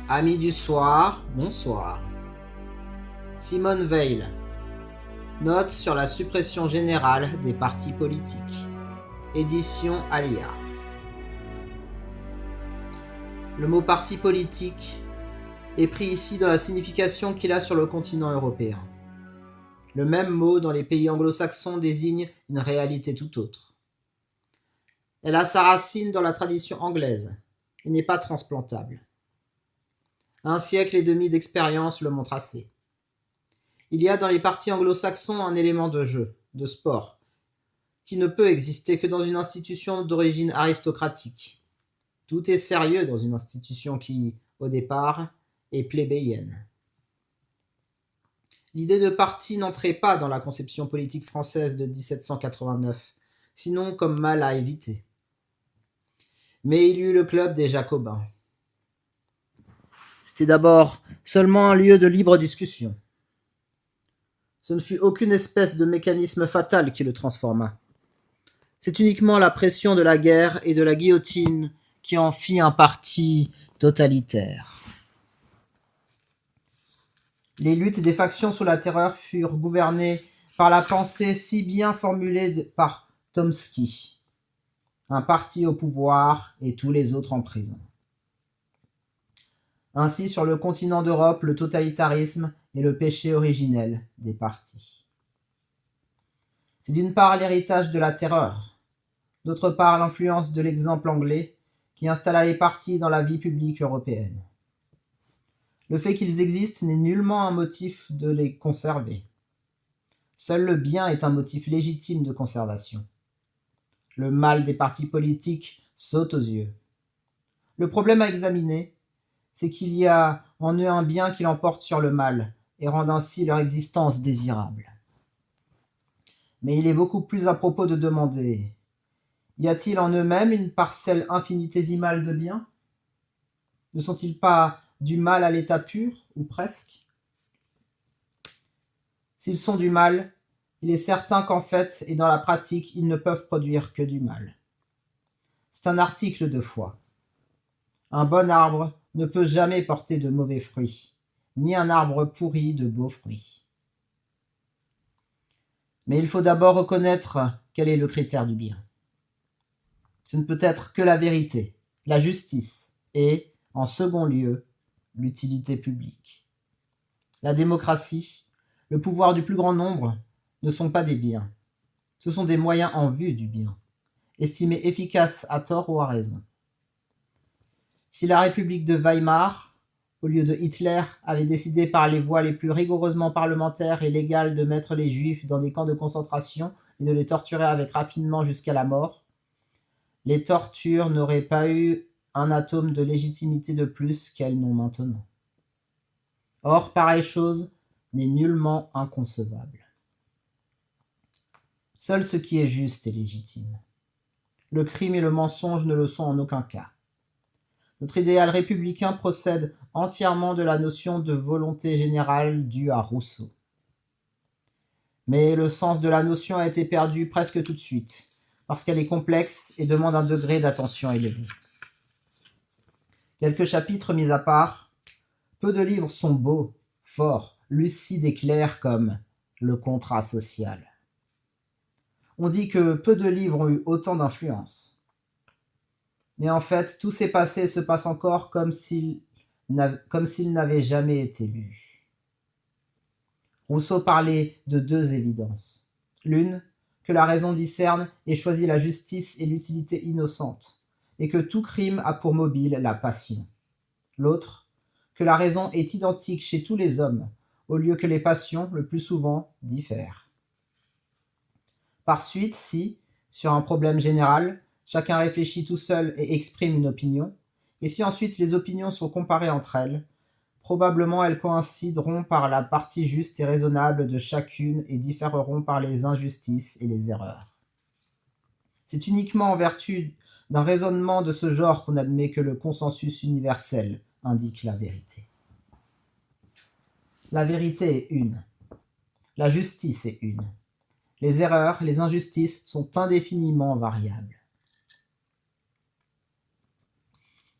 Amis du soir, bonsoir. Simone Veil. Note sur la suppression générale des partis politiques. Édition Alia. Le mot parti politique est pris ici dans la signification qu'il a sur le continent européen. Le même mot dans les pays anglo-saxons désigne une réalité tout autre. Elle a sa racine dans la tradition anglaise et n'est pas transplantable. Un siècle et demi d'expérience le montre assez. Il y a dans les partis anglo-saxons un élément de jeu, de sport, qui ne peut exister que dans une institution d'origine aristocratique. Tout est sérieux dans une institution qui, au départ, est plébéienne. L'idée de parti n'entrait pas dans la conception politique française de 1789, sinon comme mal à éviter. Mais il y eut le club des Jacobins. C'était d'abord seulement un lieu de libre discussion. Ce ne fut aucune espèce de mécanisme fatal qui le transforma. C'est uniquement la pression de la guerre et de la guillotine qui en fit un parti totalitaire. Les luttes des factions sous la terreur furent gouvernées par la pensée si bien formulée par Tomsky. Un parti au pouvoir et tous les autres en prison. Ainsi, sur le continent d'Europe, le totalitarisme est le péché originel des partis. C'est d'une part l'héritage de la terreur, d'autre part l'influence de l'exemple anglais qui installa les partis dans la vie publique européenne. Le fait qu'ils existent n'est nullement un motif de les conserver. Seul le bien est un motif légitime de conservation. Le mal des partis politiques saute aux yeux. Le problème à examiner, c'est qu'il y a en eux un bien qui l'emporte sur le mal et rend ainsi leur existence désirable. Mais il est beaucoup plus à propos de demander: y a-t-il en eux-mêmes une parcelle infinitésimale de bien? Ne sont-ils pas du mal à l'état pur, ou presque? S'ils sont du mal, il est certain qu'en fait et dans la pratique, ils ne peuvent produire que du mal. C'est un article de foi. Un bon arbre ne peut jamais porter de mauvais fruits, ni un arbre pourri de beaux fruits. Mais il faut d'abord reconnaître quel est le critère du bien. Ce ne peut être que la vérité, la justice et, en second lieu, l'utilité publique. La démocratie, le pouvoir du plus grand nombre, ne sont pas des biens. Ce sont des moyens en vue du bien, estimés efficaces à tort ou à raison. Si la République de Weimar, au lieu de Hitler, avait décidé par les voies les plus rigoureusement parlementaires et légales de mettre les Juifs dans des camps de concentration et de les torturer avec raffinement jusqu'à la mort, les tortures n'auraient pas eu un atome de légitimité de plus qu'elles n'ont maintenant. Or, pareille chose n'est nullement inconcevable. Seul ce qui est juste est légitime. Le crime et le mensonge ne le sont en aucun cas. Notre idéal républicain procède entièrement de la notion de volonté générale due à Rousseau. Mais le sens de la notion a été perdu presque tout de suite, parce qu'elle est complexe et demande un degré d'attention élevé. Quelques chapitres mis à part, peu de livres sont beaux, forts, lucides et clairs comme le contrat social. On dit que peu de livres ont eu autant d'influence. Mais en fait, tout s'est passé et se passe encore comme s'il n'avait jamais été lu. Rousseau parlait de deux évidences. L'une, que la raison discerne et choisit la justice et l'utilité innocente, et que tout crime a pour mobile la passion. L'autre, que la raison est identique chez tous les hommes, au lieu que les passions, le plus souvent, diffèrent. Par suite, si, sur un problème général, chacun réfléchit tout seul et exprime une opinion, et si ensuite les opinions sont comparées entre elles, probablement elles coïncideront par la partie juste et raisonnable de chacune et différeront par les injustices et les erreurs. C'est uniquement en vertu d'un raisonnement de ce genre qu'on admet que le consensus universel indique la vérité. La vérité est une. La justice est une. Les erreurs, les injustices sont indéfiniment variables.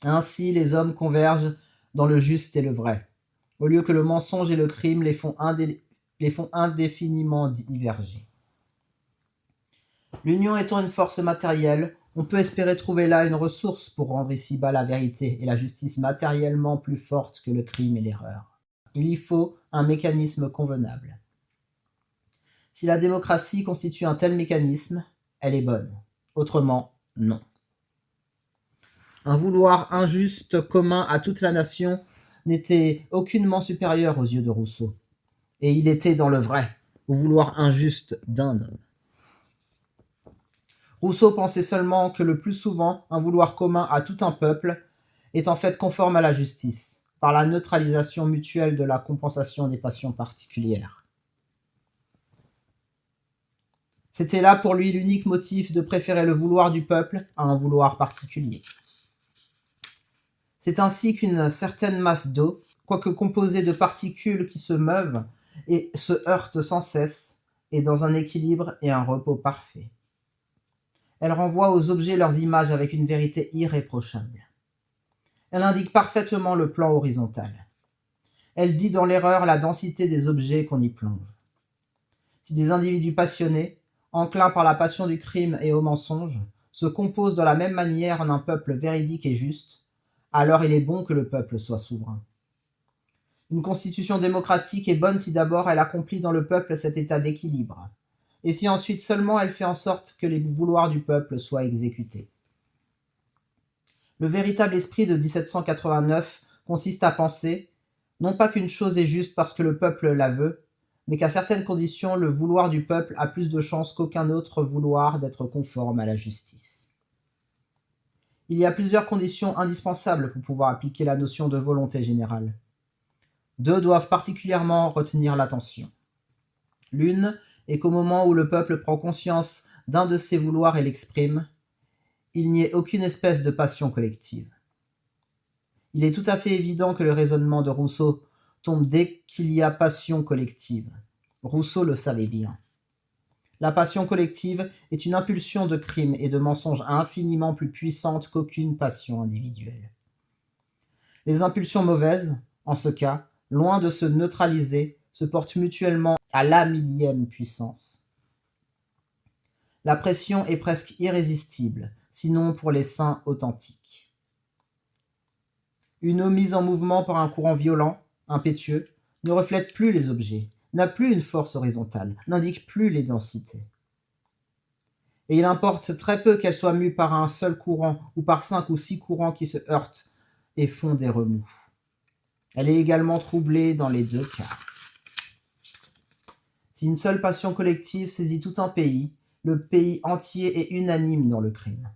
Ainsi, les hommes convergent dans le juste et le vrai, au lieu que le mensonge et le crime les font indéfiniment diverger. L'union étant une force matérielle, on peut espérer trouver là une ressource pour rendre ici-bas la vérité et la justice matériellement plus fortes que le crime et l'erreur. Il y faut un mécanisme convenable. Si la démocratie constitue un tel mécanisme, elle est bonne. Autrement, non. Un vouloir injuste commun à toute la nation n'était aucunement supérieur aux yeux de Rousseau. Et il était dans le vrai, au vouloir injuste d'un homme. Rousseau pensait seulement que le plus souvent, un vouloir commun à tout un peuple est en fait conforme à la justice, par la neutralisation mutuelle de la compensation des passions particulières. C'était là pour lui l'unique motif de préférer le vouloir du peuple à un vouloir particulier. C'est ainsi qu'une certaine masse d'eau, quoique composée de particules qui se meuvent et se heurtent sans cesse, est dans un équilibre et un repos parfait. Elle renvoie aux objets leurs images avec une vérité irréprochable. Elle indique parfaitement le plan horizontal. Elle dit dans l'erreur la densité des objets qu'on y plonge. Si des individus passionnés, enclins par la passion du crime et au mensonge, se composent de la même manière en un peuple véridique et juste, alors il est bon que le peuple soit souverain. Une constitution démocratique est bonne si d'abord elle accomplit dans le peuple cet état d'équilibre, et si ensuite seulement elle fait en sorte que les vouloirs du peuple soient exécutés. Le véritable esprit de 1789 consiste à penser, non pas qu'une chose est juste parce que le peuple la veut, mais qu'à certaines conditions, le vouloir du peuple a plus de chances qu'aucun autre vouloir d'être conforme à la justice. Il y a plusieurs conditions indispensables pour pouvoir appliquer la notion de volonté générale. Deux doivent particulièrement retenir l'attention. L'une est qu'au moment où le peuple prend conscience d'un de ses vouloirs et l'exprime, il n'y ait aucune espèce de passion collective. Il est tout à fait évident que le raisonnement de Rousseau tombe dès qu'il y a passion collective. Rousseau le savait bien. La passion collective est une impulsion de crime et de mensonge infiniment plus puissante qu'aucune passion individuelle. Les impulsions mauvaises, en ce cas, loin de se neutraliser, se portent mutuellement à la millième puissance. La pression est presque irrésistible, sinon pour les saints authentiques. Une eau mise en mouvement par un courant violent, impétueux, ne reflète plus les objets, n'a plus une force horizontale, n'indique plus les densités. Et il importe très peu qu'elle soit mue par un seul courant ou par 5 ou 6 courants qui se heurtent et font des remous. Elle est également troublée dans les deux cas. Si une seule passion collective saisit tout un pays, le pays entier est unanime dans le crime.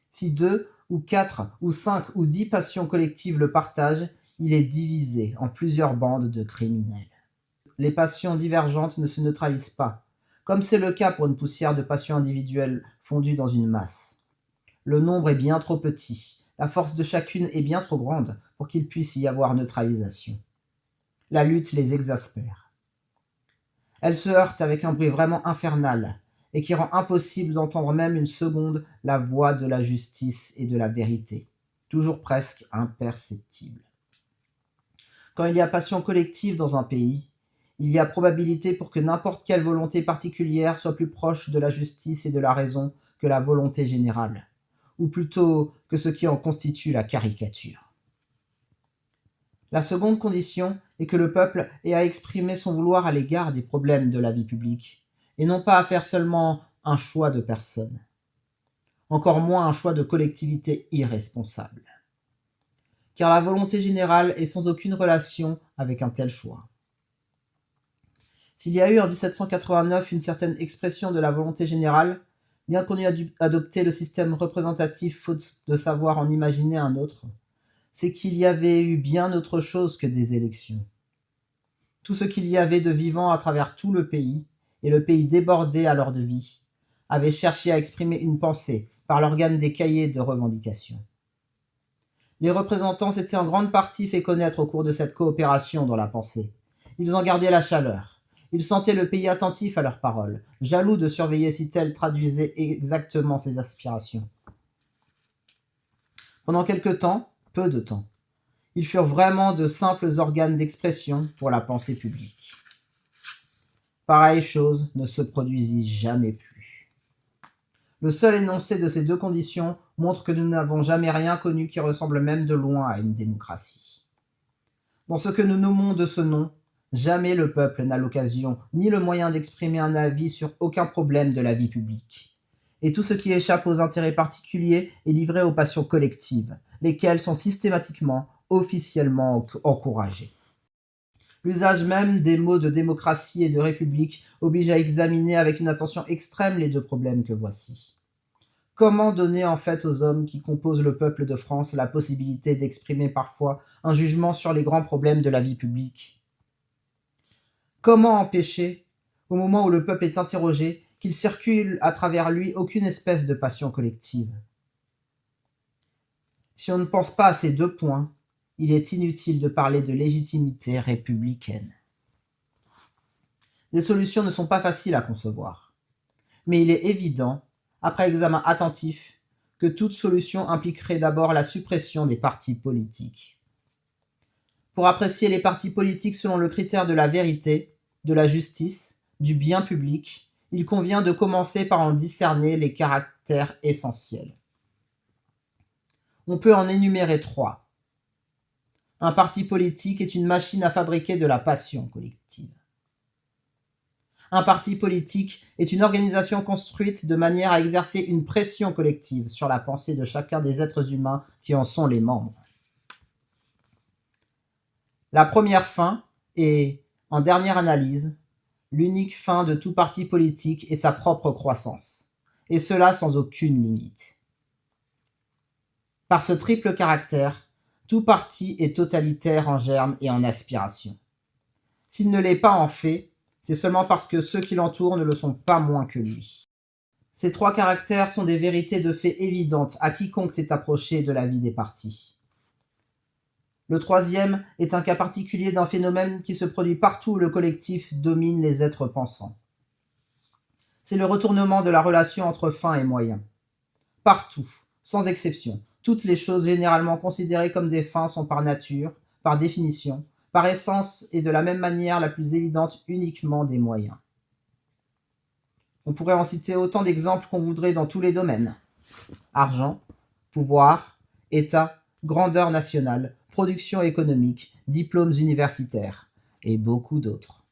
Si 2 ou 4 ou 5 ou 10 passions collectives le partagent, il est divisé en plusieurs bandes de criminels. Les passions divergentes ne se neutralisent pas, comme c'est le cas pour une poussière de passions individuelles fondue dans une masse. Le nombre est bien trop petit, la force de chacune est bien trop grande pour qu'il puisse y avoir neutralisation. La lutte les exaspère. Elles se heurtent avec un bruit vraiment infernal, et qui rend impossible d'entendre même une seconde la voix de la justice et de la vérité, toujours presque imperceptible. Quand il y a passion collective dans un pays, il y a probabilité pour que n'importe quelle volonté particulière soit plus proche de la justice et de la raison que la volonté générale, ou plutôt que ce qui en constitue la caricature. La seconde condition est que le peuple ait à exprimer son vouloir à l'égard des problèmes de la vie publique, et non pas à faire seulement un choix de personnes, encore moins un choix de collectivité irresponsable. Car la volonté générale est sans aucune relation avec un tel choix. S'il y a eu en 1789 une certaine expression de la volonté générale, bien qu'on ait dû adopter le système représentatif faute de savoir en imaginer un autre, c'est qu'il y avait eu bien autre chose que des élections. Tout ce qu'il y avait de vivant à travers tout le pays, et le pays débordé alors de vie, avait cherché à exprimer une pensée par l'organe des cahiers de revendication. Les représentants s'étaient en grande partie fait connaître au cours de cette coopération dans la pensée. Ils en gardaient la chaleur. Ils sentaient le pays attentif à leurs paroles, jaloux de surveiller si tel traduisait exactement ses aspirations. Pendant quelque temps, peu de temps, Ils furent vraiment de simples organes d'expression pour la pensée publique. Pareille chose ne se produisit jamais plus. Le seul énoncé de ces deux conditions montre que nous n'avons jamais rien connu qui ressemble même de loin à une démocratie. Dans ce que nous nommons de ce nom, jamais le peuple n'a l'occasion ni le moyen d'exprimer un avis sur aucun problème de la vie publique. Et tout ce qui échappe aux intérêts particuliers est livré aux passions collectives, lesquelles sont systématiquement, officiellement encouragées. L'usage même des mots de démocratie et de république oblige à examiner avec une attention extrême les deux problèmes que voici. Comment donner en fait aux hommes qui composent le peuple de France la possibilité d'exprimer parfois un jugement sur les grands problèmes de la vie publique? Comment empêcher, au moment où le peuple est interrogé, qu'il circule à travers lui aucune espèce de passion collective? Si on ne pense pas à ces deux points, il est inutile de parler de légitimité républicaine. Les solutions ne sont pas faciles à concevoir, mais il est évident, après examen attentif, que toute solution impliquerait d'abord la suppression des partis politiques. Pour apprécier les partis politiques selon le critère de la vérité, de la justice, du bien public, il convient de commencer par en discerner les caractères essentiels. On peut en énumérer trois. Un parti politique est une machine à fabriquer de la passion collective. Un parti politique est une organisation construite de manière à exercer une pression collective sur la pensée de chacun des êtres humains qui en sont les membres. La première fin est, en dernière analyse, l'unique fin de tout parti politique est sa propre croissance, et cela sans aucune limite. Par ce triple caractère, tout parti est totalitaire en germe et en aspiration. S'il ne l'est pas en fait, c'est seulement parce que ceux qui l'entourent ne le sont pas moins que lui. Ces trois caractères sont des vérités de fait évidentes à quiconque s'est approché de la vie des partis. Le troisième est un cas particulier d'un phénomène qui se produit partout où le collectif domine les êtres pensants. C'est le retournement de la relation entre fin et moyen. Partout, sans exception, toutes les choses généralement considérées comme des fins sont par nature, par définition, par essence et de la même manière la plus évidente uniquement des moyens. On pourrait en citer autant d'exemples qu'on voudrait dans tous les domaines. Argent, pouvoir, État, grandeur nationale, production économique, diplômes universitaires, et beaucoup d'autres.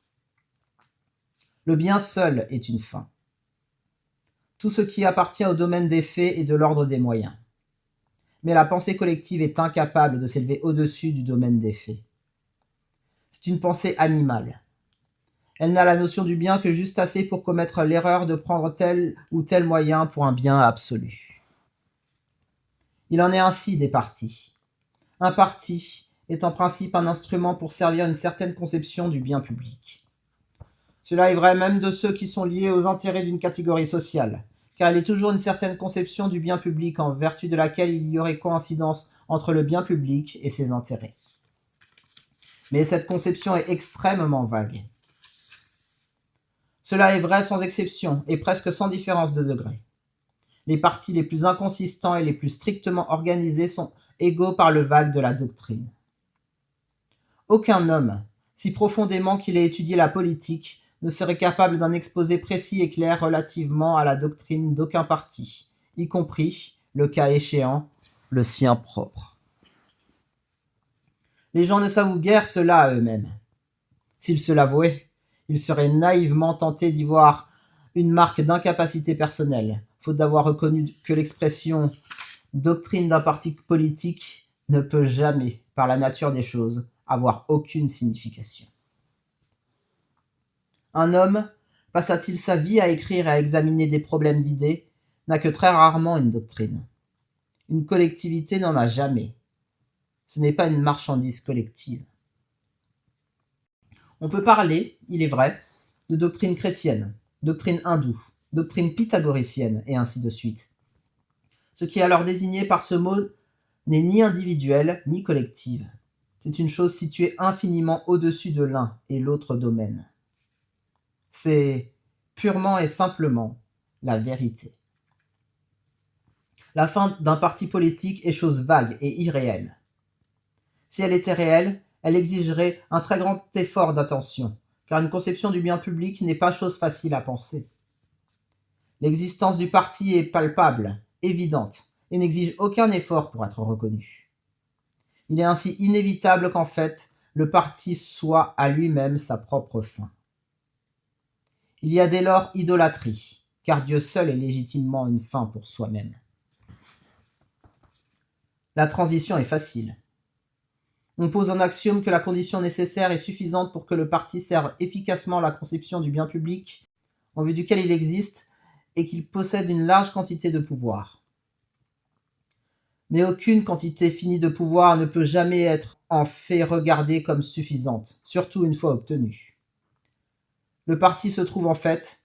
Le bien seul est une fin. Tout ce qui appartient au domaine des faits est de l'ordre des moyens. Mais la pensée collective est incapable de s'élever au-dessus du domaine des faits. C'est une pensée animale. Elle n'a la notion du bien que juste assez pour commettre l'erreur de prendre tel ou tel moyen pour un bien absolu. Il en est ainsi des partis. Un parti est en principe un instrument pour servir une certaine conception du bien public. Cela est vrai même de ceux qui sont liés aux intérêts d'une catégorie sociale, car il est toujours une certaine conception du bien public en vertu de laquelle il y aurait coïncidence entre le bien public et ses intérêts. Mais cette conception est extrêmement vague. Cela est vrai sans exception et presque sans différence de degré. Les partis les plus inconsistants et les plus strictement organisés sont égaux par le vague de la doctrine. Aucun homme, si profondément qu'il ait étudié la politique, ne serait capable d'un exposé précis et clair relativement à la doctrine d'aucun parti, y compris, le cas échéant, le sien propre. Les gens ne s'avouent guère cela à eux-mêmes. S'ils se l'avouaient, ils seraient naïvement tentés d'y voir une marque d'incapacité personnelle, faute d'avoir reconnu que l'expression « doctrine d'un parti politique » ne peut jamais, par la nature des choses, avoir aucune signification. Un homme, passa-t-il sa vie à écrire et à examiner des problèmes d'idées, n'a que très rarement une doctrine. Une collectivité n'en a jamais. Ce n'est pas une marchandise collective. On peut parler, il est vrai, de doctrine chrétienne, doctrine hindoue, doctrine pythagoricienne, et ainsi de suite. Ce qui est alors désigné par ce mot n'est ni individuel ni collective. C'est une chose située infiniment au-dessus de l'un et l'autre domaine. C'est purement et simplement la vérité. La fin d'un parti politique est chose vague et irréelle. Si elle était réelle, elle exigerait un très grand effort d'attention, car une conception du bien public n'est pas chose facile à penser. L'existence du parti est palpable, évidente, et n'exige aucun effort pour être reconnue. Il est ainsi inévitable qu'en fait, le parti soit à lui-même sa propre fin. Il y a dès lors idolâtrie, car Dieu seul est légitimement une fin pour soi-même. La transition est facile. On pose en axiome que la condition nécessaire est suffisante pour que le parti serve efficacement la conception du bien public en vue duquel il existe et qu'il possède une large quantité de pouvoir. Mais aucune quantité finie de pouvoir ne peut jamais être en fait regardée comme suffisante, surtout une fois obtenue. Le parti se trouve en fait,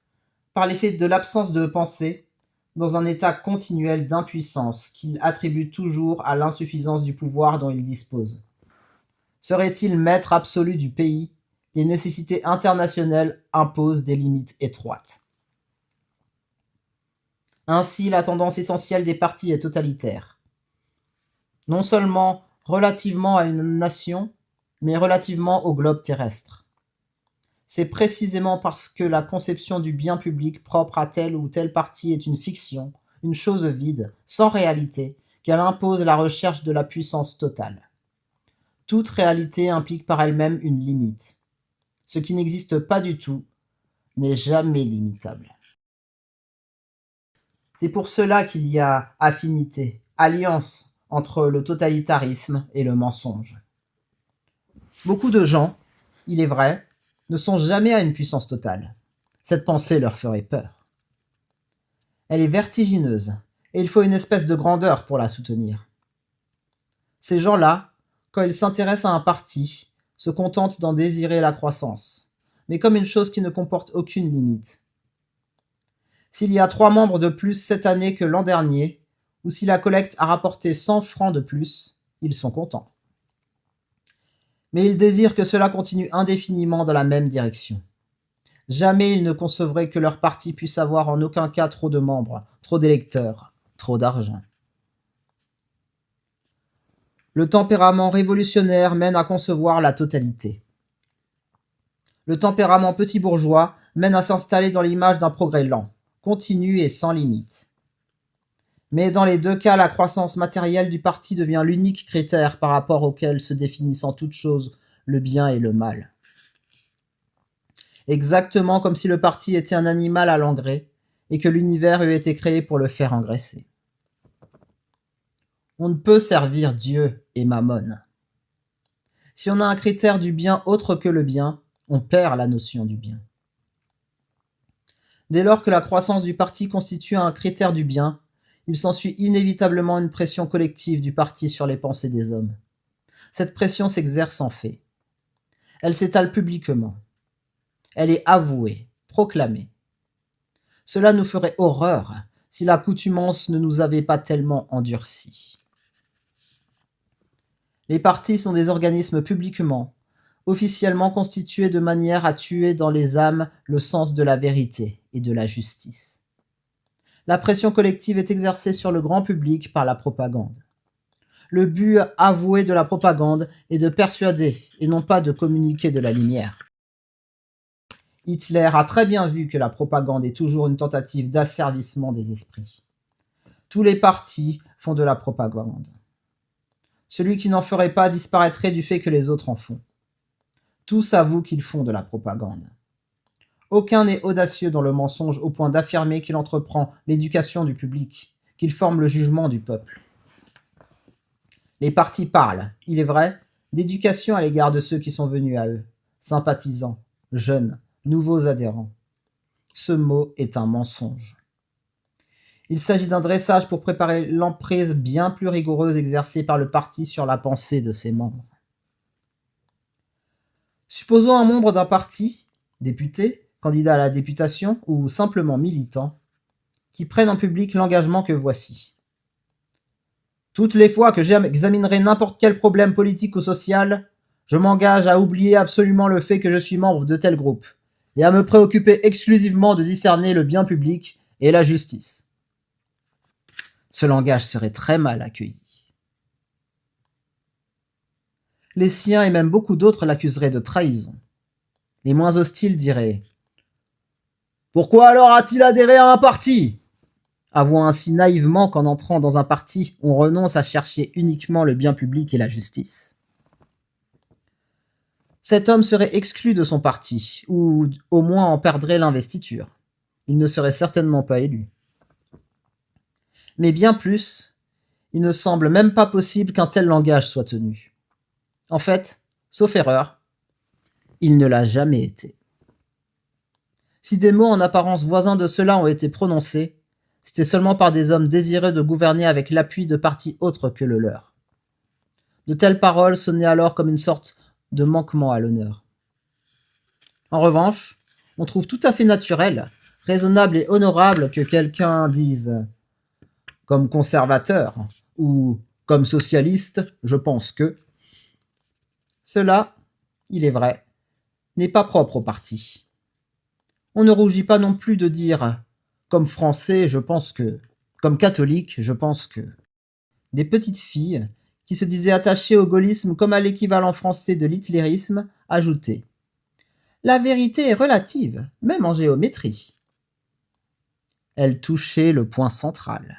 par l'effet de l'absence de pensée, dans un état continuel d'impuissance qu'il attribue toujours à l'insuffisance du pouvoir dont il dispose. Serait-il maître absolu du pays, les nécessités internationales imposent des limites étroites. Ainsi, la tendance essentielle des partis est totalitaire. Non seulement relativement à une nation, mais relativement au globe terrestre. C'est précisément parce que la conception du bien public propre à tel ou tel parti est une fiction, une chose vide, sans réalité, qu'elle impose la recherche de la puissance totale. Toute réalité implique par elle-même une limite. Ce qui n'existe pas du tout n'est jamais limitable. C'est pour cela qu'il y a affinité, alliance entre le totalitarisme et le mensonge. Beaucoup de gens, il est vrai, ne songent jamais à une puissance totale. Cette pensée leur ferait peur. Elle est vertigineuse, et il faut une espèce de grandeur pour la soutenir. Ces gens-là, quand ils s'intéressent à un parti, se contentent d'en désirer la croissance, mais comme une chose qui ne comporte aucune limite. S'il y a 3 membres de plus cette année que l'an dernier, ou si la collecte a rapporté 100 francs de plus, ils sont contents. Mais ils désirent que cela continue indéfiniment dans la même direction. Jamais ils ne concevraient que leur parti puisse avoir en aucun cas trop de membres, trop d'électeurs, trop d'argent. Le tempérament révolutionnaire mène à concevoir la totalité. Le tempérament petit bourgeois mène à s'installer dans l'image d'un progrès lent, continu et sans limite. Mais dans les 2 cas, la croissance matérielle du parti devient l'unique critère par rapport auquel se définissent en toute chose le bien et le mal. Exactement comme si le parti était un animal à l'engrais et que l'univers eût été créé pour le faire engraisser. On ne peut servir Dieu et Mammon. Si on a un critère du bien autre que le bien, on perd la notion du bien. Dès lors que la croissance du parti constitue un critère du bien, il s'ensuit inévitablement une pression collective du parti sur les pensées des hommes. Cette pression s'exerce en fait. Elle s'étale publiquement. Elle est avouée, proclamée. Cela nous ferait horreur si l'accoutumance ne nous avait pas tellement endurcis. Les partis sont des organismes publiquement, officiellement constitués de manière à tuer dans les âmes le sens de la vérité et de la justice. La pression collective est exercée sur le grand public par la propagande. Le but avoué de la propagande est de persuader et non pas de communiquer de la lumière. Hitler a très bien vu que la propagande est toujours une tentative d'asservissement des esprits. Tous les partis font de la propagande. Celui qui n'en ferait pas disparaîtrait du fait que les autres en font. Tous avouent qu'ils font de la propagande. Aucun n'est audacieux dans le mensonge au point d'affirmer qu'il entreprend l'éducation du public, qu'il forme le jugement du peuple. Les partis parlent, il est vrai, d'éducation à l'égard de ceux qui sont venus à eux, sympathisants, jeunes, nouveaux adhérents. Ce mot est un mensonge. Il s'agit d'un dressage pour préparer l'emprise bien plus rigoureuse exercée par le parti sur la pensée de ses membres. Supposons un membre d'un parti, député, candidat à la députation ou simplement militant, qui prenne en public l'engagement que voici. Toutes les fois que j'examinerai n'importe quel problème politique ou social, je m'engage à oublier absolument le fait que je suis membre de tel groupe et à me préoccuper exclusivement de discerner le bien public et la justice. Ce langage serait très mal accueilli. Les siens et même beaucoup d'autres l'accuseraient de trahison. Les moins hostiles diraient « Pourquoi alors a-t-il adhéré à un parti ?» avouant ainsi naïvement qu'en entrant dans un parti, on renonce à chercher uniquement le bien public et la justice. Cet homme serait exclu de son parti, ou au moins en perdrait l'investiture. Il ne serait certainement pas élu. Mais bien plus, il ne semble même pas possible qu'un tel langage soit tenu. En fait, sauf erreur, il ne l'a jamais été. Si des mots en apparence voisins de ceux-là ont été prononcés, c'était seulement par des hommes désireux de gouverner avec l'appui de partis autres que le leur. De telles paroles sonnaient alors comme une sorte de manquement à l'honneur. En revanche, on trouve tout à fait naturel, raisonnable et honorable que quelqu'un dise « comme conservateur » ou « comme socialiste, je pense que ». Cela, il est vrai, n'est pas propre au parti. On ne rougit pas non plus de dire « comme français, je pense que », comme catholique, je pense que. Des petites filles, qui se disaient attachées au gaullisme comme à l'équivalent français de l'hitlérisme, ajoutaient « La vérité est relative, même en géométrie ». Elles touchaient le point central.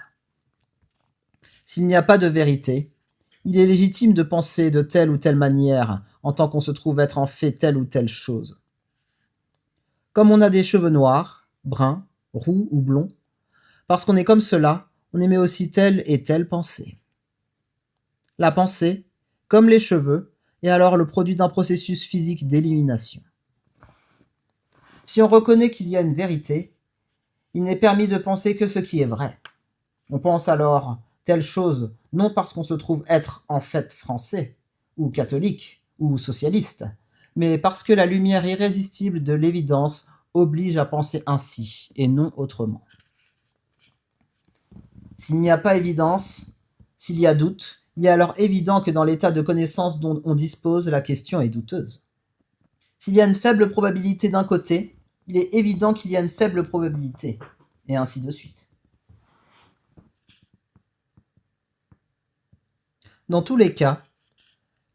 S'il n'y a pas de vérité, il est légitime de penser de telle ou telle manière en tant qu'on se trouve être en fait telle ou telle chose. Comme on a des cheveux noirs, bruns, roux ou blonds, parce qu'on est comme cela, on émet aussi telle et telle pensée. La pensée, comme les cheveux, est alors le produit d'un processus physique d'élimination. Si on reconnaît qu'il y a une vérité, il n'est permis de penser que ce qui est vrai. On pense alors telle chose non parce qu'on se trouve être en fait français, ou catholique, ou socialiste, mais parce que la lumière irrésistible de l'évidence oblige à penser ainsi, et non autrement. S'il n'y a pas évidence, s'il y a doute, il est alors évident que dans l'état de connaissance dont on dispose, la question est douteuse. S'il y a une faible probabilité d'un côté, il est évident qu'il y a une faible probabilité, et ainsi de suite. Dans tous les cas,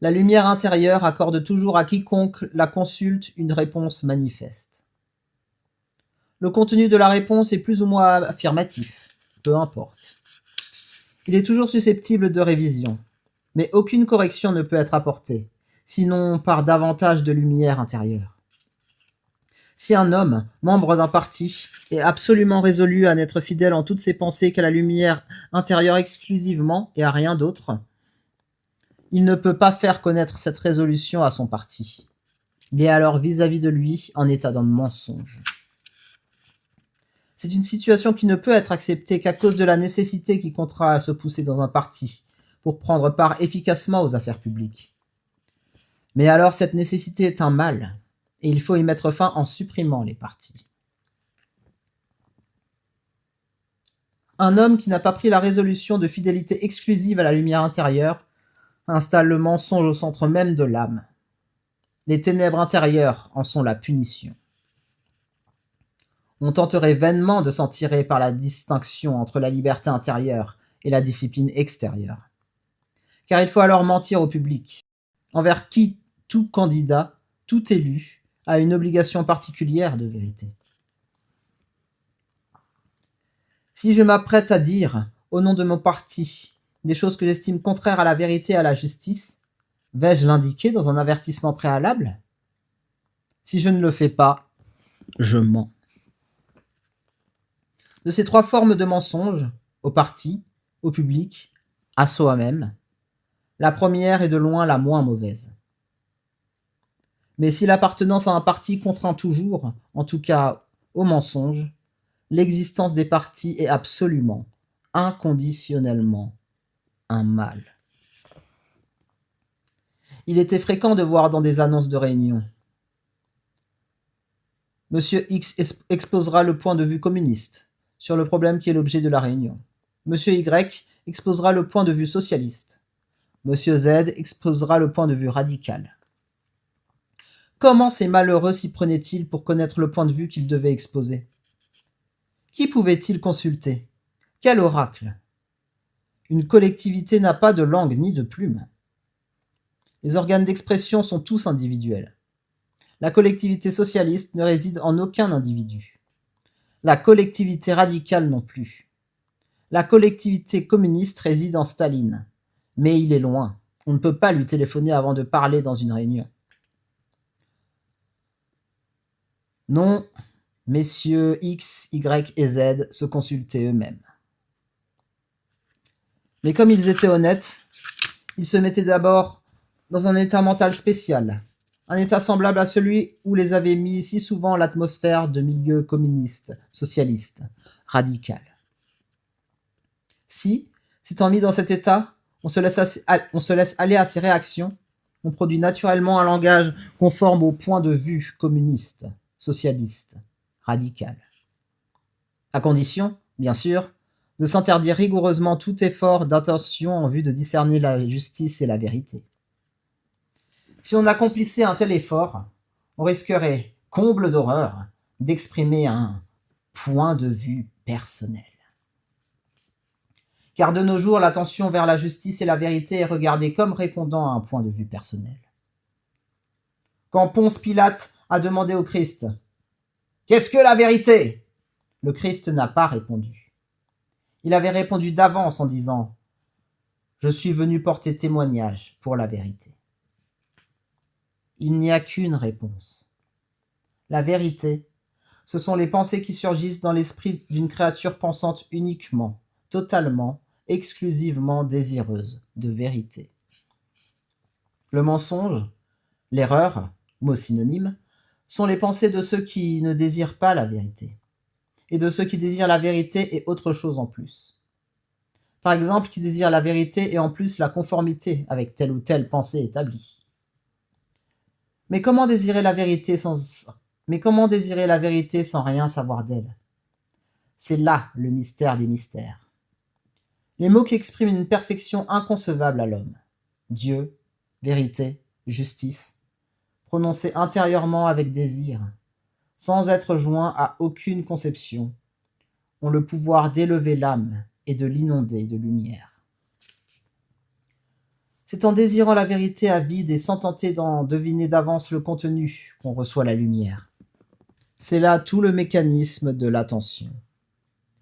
la lumière intérieure accorde toujours à quiconque la consulte une réponse manifeste. Le contenu de la réponse est plus ou moins affirmatif, peu importe. Il est toujours susceptible de révision, mais aucune correction ne peut être apportée, sinon par davantage de lumière intérieure. Si un homme, membre d'un parti, est absolument résolu à n'être fidèle en toutes ses pensées qu'à la lumière intérieure exclusivement et à rien d'autre, il ne peut pas faire connaître cette résolution à son parti. Il est alors vis-à-vis de lui en état d'un mensonge. C'est une situation qui ne peut être acceptée qu'à cause de la nécessité qui contraint à se pousser dans un parti pour prendre part efficacement aux affaires publiques. Mais alors cette nécessité est un mal, et il faut y mettre fin en supprimant les partis. Un homme qui n'a pas pris la résolution de fidélité exclusive à la lumière intérieure installe le mensonge au centre même de l'âme. Les ténèbres intérieures en sont la punition. On tenterait vainement de s'en tirer par la distinction entre la liberté intérieure et la discipline extérieure. Car il faut alors mentir au public, envers qui tout candidat, tout élu, a une obligation particulière de vérité. Si je m'apprête à dire, au nom de mon parti, des choses que j'estime contraires à la vérité et à la justice, vais-je l'indiquer dans un avertissement préalable ? Si je ne le fais pas, je mens. De ces trois formes de mensonge, au parti, au public, à soi-même, la première est de loin la moins mauvaise. Mais si l'appartenance à un parti contraint toujours, en tout cas au mensonge, l'existence des partis est absolument, inconditionnellement, un mal. Il était fréquent de voir dans des annonces de réunion « Monsieur X exposera le point de vue communiste » sur le problème qui est l'objet de la réunion. Monsieur Y exposera le point de vue socialiste. Monsieur Z exposera le point de vue radical. Comment ces malheureux s'y prenaient-ils pour connaître le point de vue qu'ils devaient exposer ? Qui pouvaient-ils consulter ? Quel oracle ? Une collectivité n'a pas de langue ni de plume. Les organes d'expression sont tous individuels. La collectivité socialiste ne réside en aucun individu. La collectivité radicale non plus. La collectivité communiste réside en Staline. Mais il est loin. On ne peut pas lui téléphoner avant de parler dans une réunion. Non, messieurs X, Y et Z se consultaient eux-mêmes. Mais comme ils étaient honnêtes, ils se mettaient d'abord dans un état mental spécial, un état semblable à celui où les avait mis si souvent l'atmosphère de milieu communiste, socialiste, radical. Si, s'étant mis dans cet état, on se laisse aller à ses réactions, on produit naturellement un langage conforme au point de vue communiste, socialiste, radical. À condition, bien sûr, de s'interdire rigoureusement tout effort d'intention en vue de discerner la justice et la vérité. Si on accomplissait un tel effort, on risquerait, comble d'horreur, d'exprimer un point de vue personnel. Car de nos jours, l'attention vers la justice et la vérité est regardée comme répondant à un point de vue personnel. Quand Ponce Pilate a demandé au Christ « Qu'est-ce que la vérité ?» le Christ n'a pas répondu. Il avait répondu d'avance en disant « Je suis venu porter témoignage pour la vérité. » Il n'y a qu'une réponse. La vérité, ce sont les pensées qui surgissent dans l'esprit d'une créature pensante uniquement, totalement, exclusivement désireuse de vérité. Le mensonge, l'erreur, mots synonymes, sont les pensées de ceux qui ne désirent pas la vérité, et de ceux qui désirent la vérité et autre chose en plus. Par exemple, qui désirent la vérité et en plus la conformité avec telle ou telle pensée établie. Mais comment désirer la vérité sans rien savoir d'elle? C'est là le mystère des mystères. Les mots qui expriment une perfection inconcevable à l'homme. Dieu, vérité, justice, prononcés intérieurement avec désir, sans être joints à aucune conception, ont le pouvoir d'élever l'âme et de l'inonder de lumière. C'est en désirant la vérité à vide et sans tenter d'en deviner d'avance le contenu qu'on reçoit la lumière. C'est là tout le mécanisme de l'attention.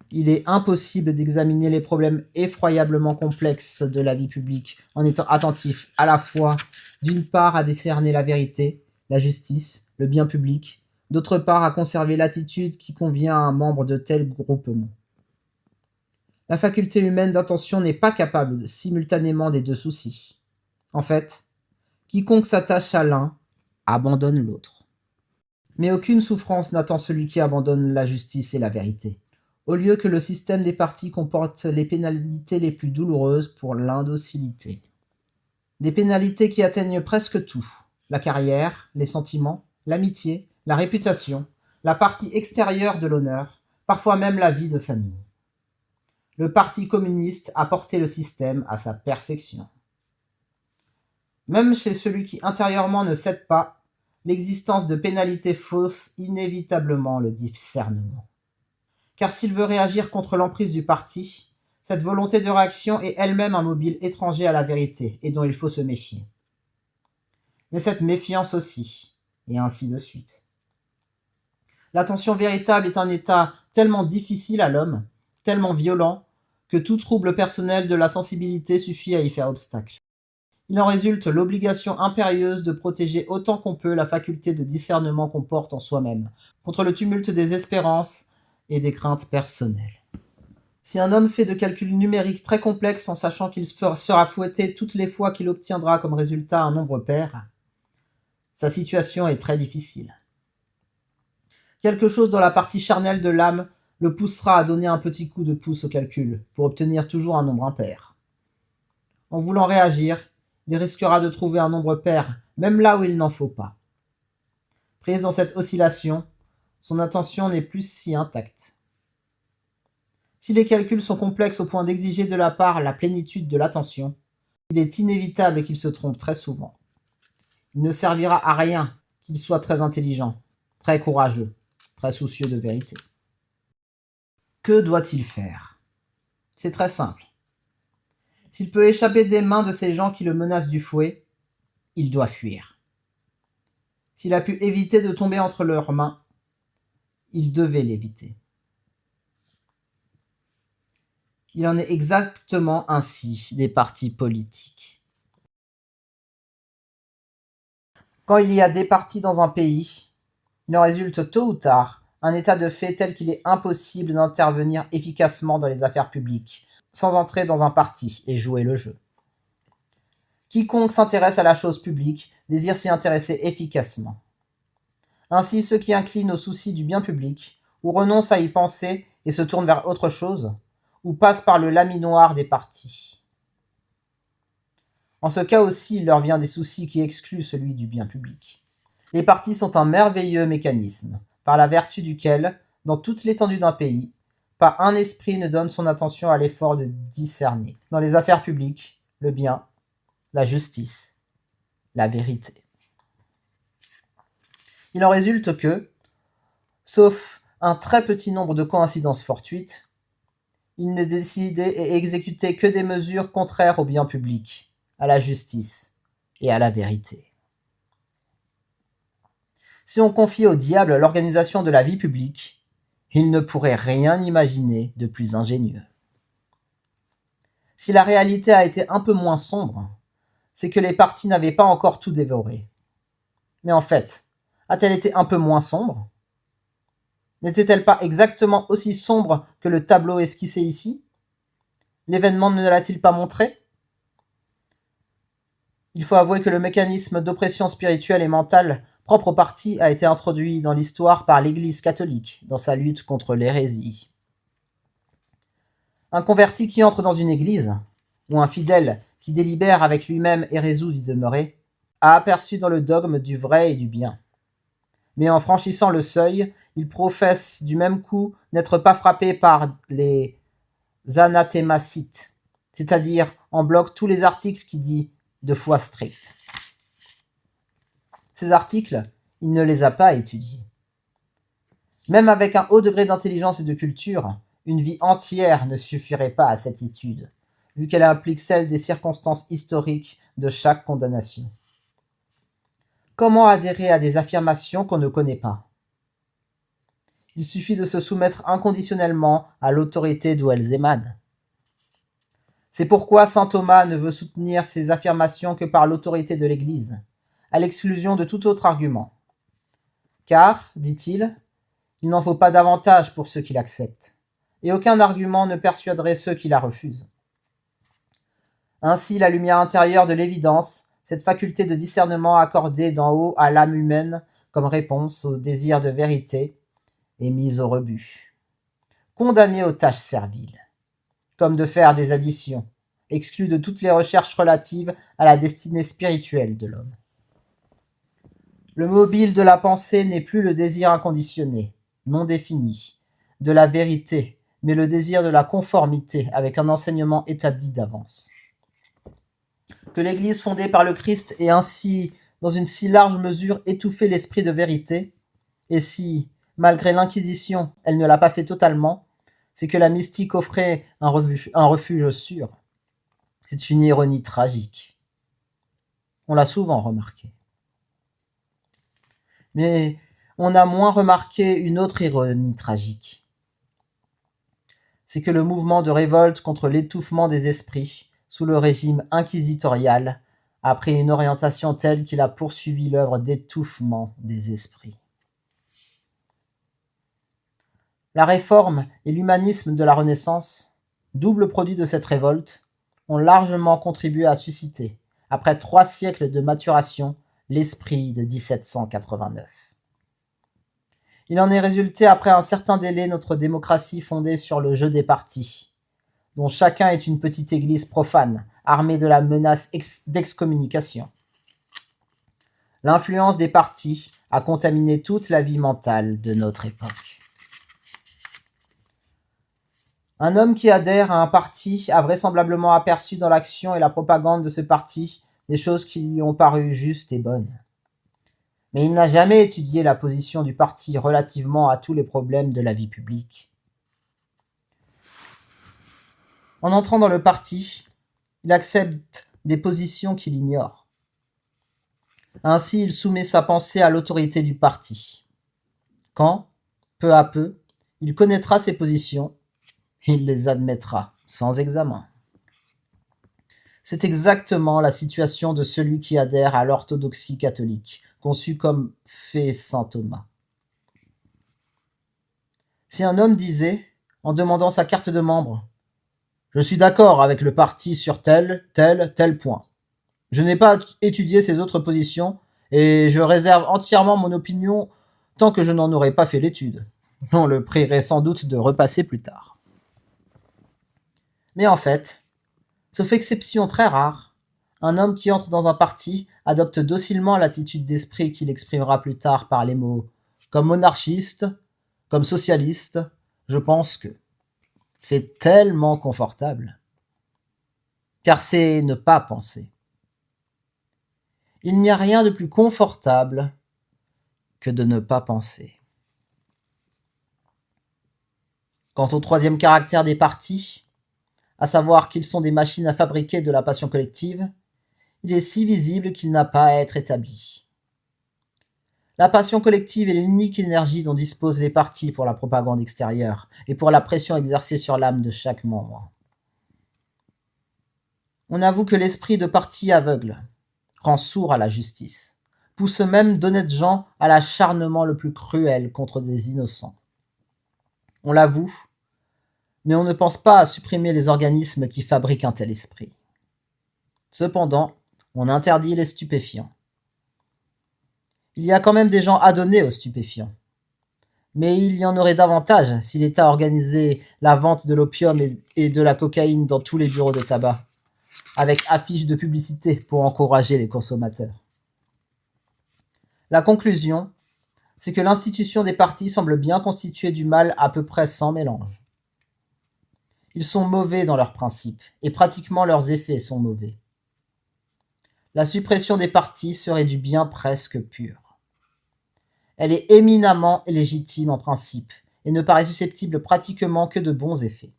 Il est impossible d'examiner les problèmes effroyablement complexes de la vie publique en étant attentif à la fois, d'une part, à décerner la vérité, la justice, le bien public, d'autre part, à conserver l'attitude qui convient à un membre de tel groupement. La faculté humaine d'attention n'est pas capable simultanément des deux soucis. En fait, quiconque s'attache à l'un abandonne l'autre. Mais aucune souffrance n'attend celui qui abandonne la justice et la vérité. Au lieu que le système des partis comporte les pénalités les plus douloureuses pour l'indocilité. Des pénalités qui atteignent presque tout, la carrière, les sentiments, l'amitié, la réputation, la partie extérieure de l'honneur, parfois même la vie de famille. Le Parti communiste a porté le système à sa perfection. Même chez celui qui intérieurement ne cède pas, l'existence de pénalités fausse inévitablement le discernement. Car s'il veut réagir contre l'emprise du parti, cette volonté de réaction est elle-même un mobile étranger à la vérité et dont il faut se méfier. Mais cette méfiance aussi, et ainsi de suite. L'attention véritable est un état tellement difficile à l'homme, tellement violent, que tout trouble personnel de la sensibilité suffit à y faire obstacle. Il en résulte l'obligation impérieuse de protéger autant qu'on peut la faculté de discernement qu'on porte en soi-même, contre le tumulte des espérances et des craintes personnelles. Si un homme fait de calculs numériques très complexes en sachant qu'il sera fouetté toutes les fois qu'il obtiendra comme résultat un nombre pair, sa situation est très difficile. Quelque chose dans la partie charnelle de l'âme le poussera à donner un petit coup de pouce au calcul pour obtenir toujours un nombre impair. En voulant réagir, il risquera de trouver un nombre pair, même là où il n'en faut pas. Prise dans cette oscillation, son attention n'est plus si intacte. Si les calculs sont complexes au point d'exiger de la part la plénitude de l'attention, il est inévitable qu'il se trompe très souvent. Il ne servira à rien qu'il soit très intelligent, très courageux, très soucieux de vérité. Que doit-il faire? C'est très simple. S'il peut échapper des mains de ces gens qui le menacent du fouet, il doit fuir. S'il a pu éviter de tomber entre leurs mains, il devait l'éviter. Il en est exactement ainsi des partis politiques. Quand il y a des partis dans un pays, il en résulte tôt ou tard un état de fait tel qu'il est impossible d'intervenir efficacement dans les affaires publiques, sans entrer dans un parti et jouer le jeu. Quiconque s'intéresse à la chose publique désire s'y intéresser efficacement. Ainsi, ceux qui inclinent au souci du bien public, ou renoncent à y penser et se tournent vers autre chose, ou passent par le laminoir des partis. En ce cas aussi, il leur vient des soucis qui excluent celui du bien public. Les partis sont un merveilleux mécanisme, par la vertu duquel, dans toute l'étendue d'un pays, pas un esprit ne donne son attention à l'effort de discerner, dans les affaires publiques, le bien, la justice, la vérité. Il en résulte que, sauf un très petit nombre de coïncidences fortuites, il n'est décidé et exécuté que des mesures contraires au bien public, à la justice et à la vérité. Si on confiait au diable l'organisation de la vie publique, il ne pourrait rien imaginer de plus ingénieux. Si la réalité a été un peu moins sombre, c'est que les partis n'avaient pas encore tout dévoré. Mais en fait, a-t-elle été un peu moins sombre ? N'était-elle pas exactement aussi sombre que le tableau esquissé ici ? L'événement ne l'a-t-il pas montré ? Il faut avouer que le mécanisme d'oppression spirituelle et mentale propre au parti a été introduit dans l'histoire par l'Église catholique dans sa lutte contre l'hérésie. Un converti qui entre dans une église, ou un fidèle qui délibère avec lui-même et résout d'y demeurer, a aperçu dans le dogme du vrai et du bien. Mais en franchissant le seuil, il professe du même coup n'être pas frappé par les anathémacites, c'est-à-dire en bloc tous les articles qui disent de foi stricte. Ces articles, il ne les a pas étudiés. Même avec un haut degré d'intelligence et de culture, une vie entière ne suffirait pas à cette étude, vu qu'elle implique celle des circonstances historiques de chaque condamnation. Comment adhérer à des affirmations qu'on ne connaît pas ? Il suffit de se soumettre inconditionnellement à l'autorité d'où elles émanent. C'est pourquoi saint Thomas ne veut soutenir ces affirmations que par l'autorité de l'Église, à l'exclusion de tout autre argument. Car, dit-il, il n'en faut pas davantage pour ceux qui l'acceptent, et aucun argument ne persuaderait ceux qui la refusent. Ainsi, la lumière intérieure de l'évidence, cette faculté de discernement accordée d'en haut à l'âme humaine comme réponse au désir de vérité, est mise au rebut. Condamnée aux tâches serviles, comme de faire des additions, exclue de toutes les recherches relatives à la destinée spirituelle de l'homme. Le mobile de la pensée n'est plus le désir inconditionné, non défini, de la vérité, mais le désir de la conformité avec un enseignement établi d'avance. Que l'Église fondée par le Christ ait ainsi, dans une si large mesure, étouffé l'esprit de vérité, et si, malgré l'Inquisition, elle ne l'a pas fait totalement, c'est que la mystique offrait un refuge sûr. C'est une ironie tragique. On l'a souvent remarqué. Mais on a moins remarqué une autre ironie tragique. C'est que le mouvement de révolte contre l'étouffement des esprits, sous le régime inquisitorial, a pris une orientation telle qu'il a poursuivi l'œuvre d'étouffement des esprits. La réforme et l'humanisme de la Renaissance, double produit de cette révolte, ont largement contribué à susciter, après 3 siècles de maturation, l'esprit de 1789. Il en est résulté après un certain délai notre démocratie fondée sur le jeu des partis, dont chacun est une petite église profane, armée de la menace d'excommunication. L'influence des partis a contaminé toute la vie mentale de notre époque. Un homme qui adhère à un parti a vraisemblablement aperçu dans l'action et la propagande de ce parti des choses qui lui ont paru justes et bonnes. Mais il n'a jamais étudié la position du parti relativement à tous les problèmes de la vie publique. En entrant dans le parti, il accepte des positions qu'il ignore. Ainsi, il soumet sa pensée à l'autorité du parti. Quand, peu à peu, il connaîtra ses positions, il les admettra sans examen. C'est exactement la situation de celui qui adhère à l'orthodoxie catholique, conçue comme fait saint Thomas. Si un homme disait, en demandant sa carte de membre, « Je suis d'accord avec le parti sur tel point. Je n'ai pas étudié ses autres positions et je réserve entièrement mon opinion tant que je n'en aurai pas fait l'étude. » On le prierait sans doute de repasser plus tard. Mais en fait, sauf exception très rare, un homme qui entre dans un parti adopte docilement l'attitude d'esprit qu'il exprimera plus tard par les mots « comme monarchiste »,« comme socialiste », je pense que c'est tellement confortable. Car c'est ne pas penser. Il n'y a rien de plus confortable que de ne pas penser. Quant au troisième caractère des partis, à savoir qu'ils sont des machines à fabriquer de la passion collective, il est si visible qu'il n'a pas à être établi. La passion collective est l'unique énergie dont disposent les partis pour la propagande extérieure et pour la pression exercée sur l'âme de chaque membre. On avoue que l'esprit de parti aveugle rend sourd à la justice, pousse même d'honnêtes gens à l'acharnement le plus cruel contre des innocents. On l'avoue, mais on ne pense pas à supprimer les organismes qui fabriquent un tel esprit. Cependant, on interdit les stupéfiants. Il y a quand même des gens adonnés aux stupéfiants. Mais il y en aurait davantage si l'État organisait la vente de l'opium et de la cocaïne dans tous les bureaux de tabac, avec affiches de publicité pour encourager les consommateurs. La conclusion, c'est que l'institution des partis semble bien constituer du mal à peu près sans mélange. Ils sont mauvais dans leurs principes, et pratiquement leurs effets sont mauvais. La suppression des partis serait du bien presque pur. Elle est éminemment légitime en principe, et ne paraît susceptible pratiquement que de bons effets.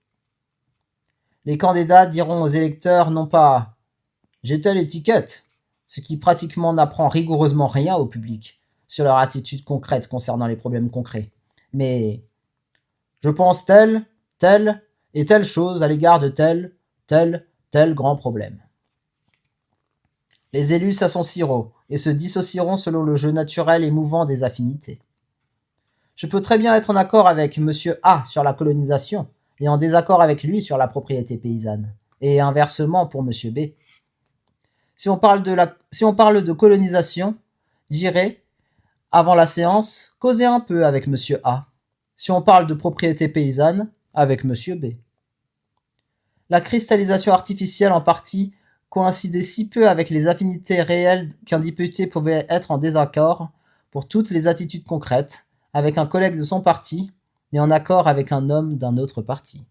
Les candidats diront aux électeurs non pas « j'ai telle étiquette », ce qui pratiquement n'apprend rigoureusement rien au public sur leur attitude concrète concernant les problèmes concrets, mais « je pense telle et telle chose à l'égard de tel grand problème ». Les élus s'associeront et se dissocieront selon le jeu naturel et mouvant des affinités. Je peux très bien être en accord avec Monsieur A sur la colonisation et en désaccord avec lui sur la propriété paysanne, et inversement pour Monsieur B. Si on parle de colonisation, j'irai, avant la séance, causer un peu avec Monsieur A. Si on parle de propriété paysanne, avec Monsieur B. La cristallisation artificielle en partie coïncidait si peu avec les affinités réelles qu'un député pouvait être en désaccord, pour toutes les attitudes concrètes, avec un collègue de son parti, et en accord avec un homme d'un autre parti.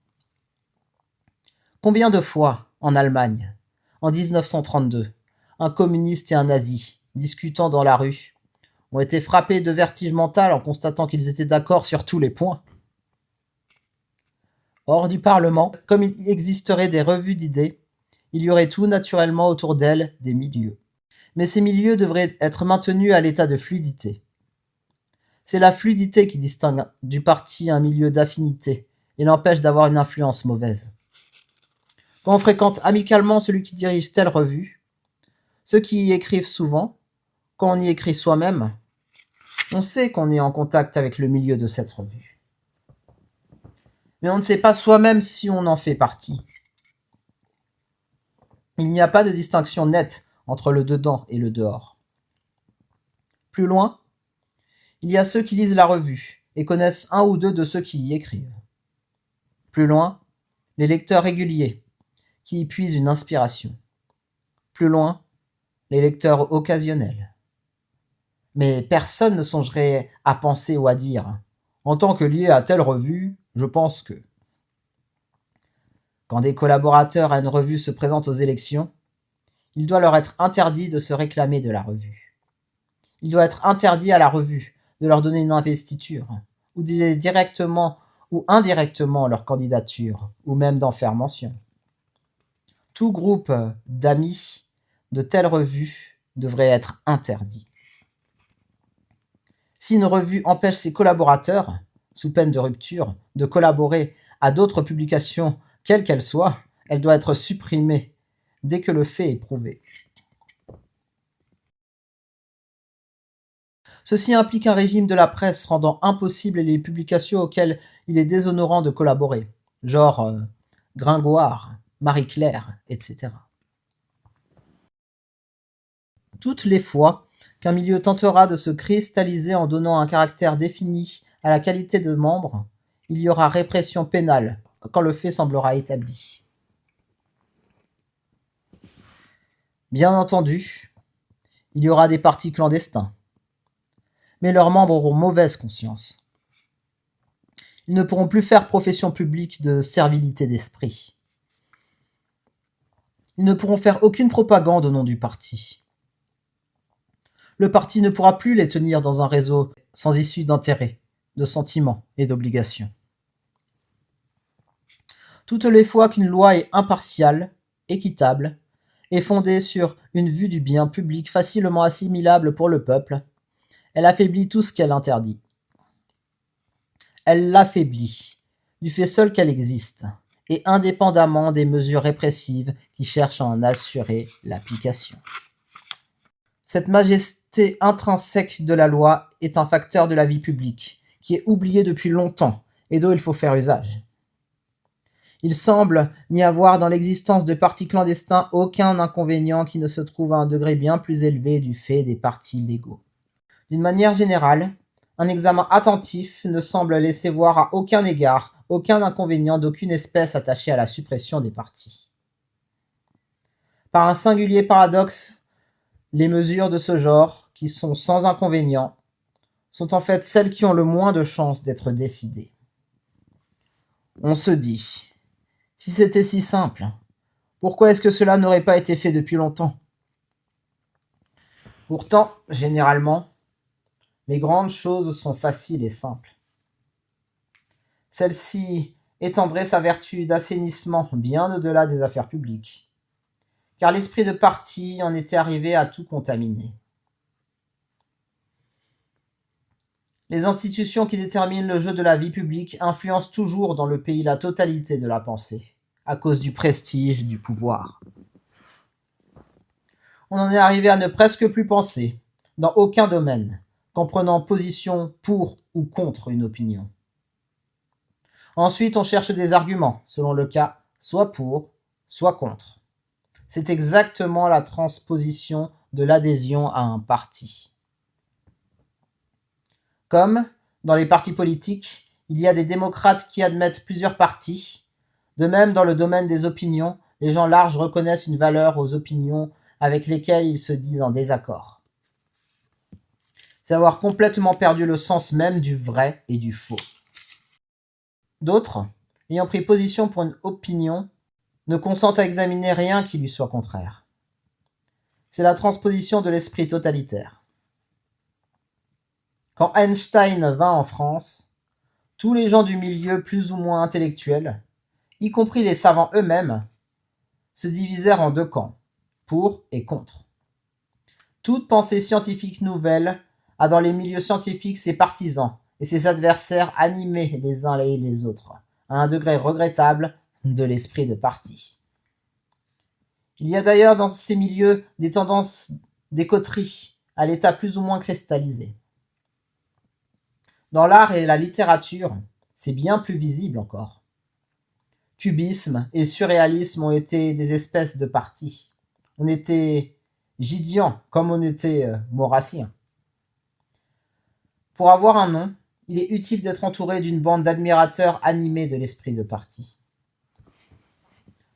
Combien de fois, en Allemagne, en 1932, un communiste et un nazi, discutant dans la rue, ont été frappés de vertige mental en constatant qu'ils étaient d'accord sur tous les points. Hors du Parlement, comme il existerait des revues d'idées, il y aurait tout naturellement autour d'elles des milieux. Mais ces milieux devraient être maintenus à l'état de fluidité. C'est la fluidité qui distingue du parti un milieu d'affinité et l'empêche d'avoir une influence mauvaise. Quand on fréquente amicalement celui qui dirige telle revue, ceux qui y écrivent souvent, quand on y écrit soi-même, on sait qu'on est en contact avec le milieu de cette revue. Mais on ne sait pas soi-même si on en fait partie. Il n'y a pas de distinction nette entre le dedans et le dehors. Plus loin, il y a ceux qui lisent la revue et connaissent un ou deux de ceux qui y écrivent. Plus loin, les lecteurs réguliers, qui y puisent une inspiration. Plus loin, les lecteurs occasionnels. Mais personne ne songerait à penser ou à dire « En tant que lié à telle revue, je pense que… » Quand des collaborateurs à une revue se présentent aux élections, il doit leur être interdit de se réclamer de la revue. Il doit être interdit à la revue de leur donner une investiture, ou d'aider directement ou indirectement leur candidature, ou même d'en faire mention. Tout groupe d'amis de telle revue devrait être interdit. Si une revue empêche ses collaborateurs, sous peine de rupture, de collaborer à d'autres publications, quelles qu'elles soient, elle doit être supprimée dès que le fait est prouvé. Ceci implique un régime de la presse rendant impossible les publications auxquelles il est déshonorant de collaborer, genre Gringoire, Marie-Claire, etc. Toutes les fois qu'un milieu tentera de se cristalliser en donnant un caractère défini à la qualité de membre, il y aura répression pénale quand le fait semblera établi. Bien entendu, il y aura des partis clandestins, mais leurs membres auront mauvaise conscience. Ils ne pourront plus faire profession publique de servilité d'esprit. Ils ne pourront faire aucune propagande au nom du parti. Le parti ne pourra plus les tenir dans un réseau sans issue d'intérêt, de sentiments et d'obligations. Toutes les fois qu'une loi est impartiale, équitable, et fondée sur une vue du bien public facilement assimilable pour le peuple, elle affaiblit tout ce qu'elle interdit. Elle l'affaiblit, du fait seul qu'elle existe, et indépendamment des mesures répressives qui cherchent à en assurer l'application. Cette majesté intrinsèque de la loi est un facteur de la vie publique, qui est oublié depuis longtemps et dont il faut faire usage. Il semble n'y avoir dans l'existence de partis clandestins aucun inconvénient qui ne se trouve à un degré bien plus élevé du fait des partis légaux. D'une manière générale, un examen attentif ne semble laisser voir à aucun égard aucun inconvénient d'aucune espèce attaché à la suppression des partis. Par un singulier paradoxe, les mesures de ce genre, qui sont sans inconvénient, sont en fait celles qui ont le moins de chances d'être décidées. On se dit, si c'était si simple, pourquoi est-ce que cela n'aurait pas été fait depuis longtemps? Pourtant, généralement, les grandes choses sont faciles et simples. Celle-ci étendrait sa vertu d'assainissement bien au-delà des affaires publiques, car l'esprit de parti en était arrivé à tout contaminer. Les institutions qui déterminent le jeu de la vie publique influencent toujours dans le pays la totalité de la pensée, à cause du prestige du pouvoir. On en est arrivé à ne presque plus penser, dans aucun domaine, qu'en prenant position pour ou contre une opinion. Ensuite, on cherche des arguments, selon le cas, soit pour, soit contre. C'est exactement la transposition de l'adhésion à un parti. Comme, dans les partis politiques, il y a des démocrates qui admettent plusieurs partis, de même dans le domaine des opinions, les gens larges reconnaissent une valeur aux opinions avec lesquelles ils se disent en désaccord. C'est avoir complètement perdu le sens même du vrai et du faux. D'autres, ayant pris position pour une opinion, ne consentent à examiner rien qui lui soit contraire. C'est la transposition de l'esprit totalitaire. Quand Einstein vint en France, tous les gens du milieu plus ou moins intellectuel, y compris les savants eux-mêmes, se divisèrent en deux camps, pour et contre. Toute pensée scientifique nouvelle a dans les milieux scientifiques ses partisans et ses adversaires animés les uns et les autres, à un degré regrettable de l'esprit de parti. Il y a d'ailleurs dans ces milieux des tendances, des coteries, à l'état plus ou moins cristallisé. Dans l'art et la littérature, c'est bien plus visible encore. Cubisme et surréalisme ont été des espèces de partis. On était Gidian comme on était Maurassien. Pour avoir un nom, il est utile d'être entouré d'une bande d'admirateurs animés de l'esprit de parti.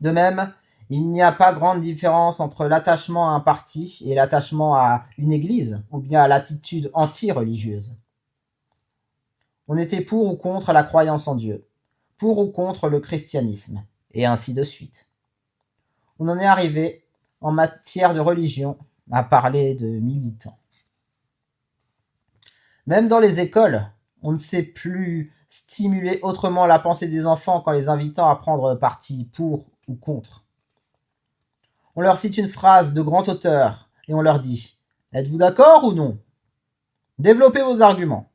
De même, il n'y a pas grande différence entre l'attachement à un parti et l'attachement à une église, ou bien à l'attitude anti-religieuse. On était pour ou contre la croyance en Dieu, pour ou contre le christianisme, et ainsi de suite. On en est arrivé, en matière de religion, à parler de militants. Même dans les écoles, on ne sait plus stimuler autrement la pensée des enfants qu'en les invitant à prendre parti pour ou contre. On leur cite une phrase de grand auteur, et on leur dit « Êtes-vous d'accord ou non? Développez vos arguments. »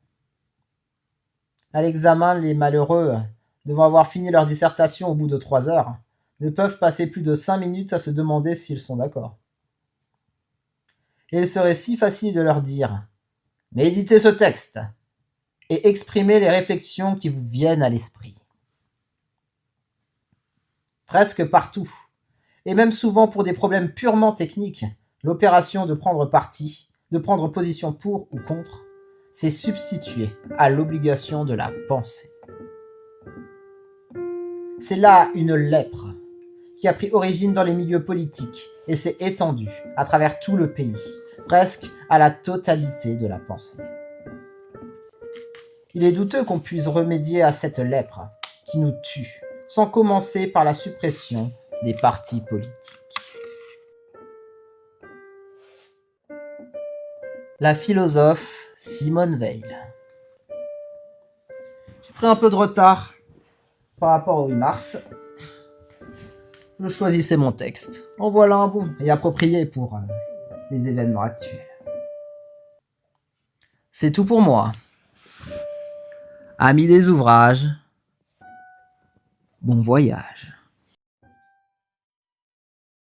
À l'examen, les malheureux, devant avoir fini leur dissertation au bout de 3 heures, ne peuvent passer plus de 5 minutes à se demander s'ils sont d'accord. Et il serait si facile de leur dire « Méditez ce texte » et exprimez les réflexions qui vous viennent à l'esprit. Presque partout, et même souvent pour des problèmes purement techniques, l'opération de prendre parti, de prendre position pour ou contre, s'est substituée à l'obligation de la pensée. C'est là une lèpre qui a pris origine dans les milieux politiques et s'est étendue à travers tout le pays, presque à la totalité de la pensée. Il est douteux qu'on puisse remédier à cette lèpre qui nous tue, sans commencer par la suppression des partis politiques. La philosophe Simone Veil. J'ai pris un peu de retard par rapport au 8 mars. Je choisissais mon texte. En voilà un bon et approprié pour les événements actuels. C'est tout pour moi. Amis des ouvrages, bon voyage.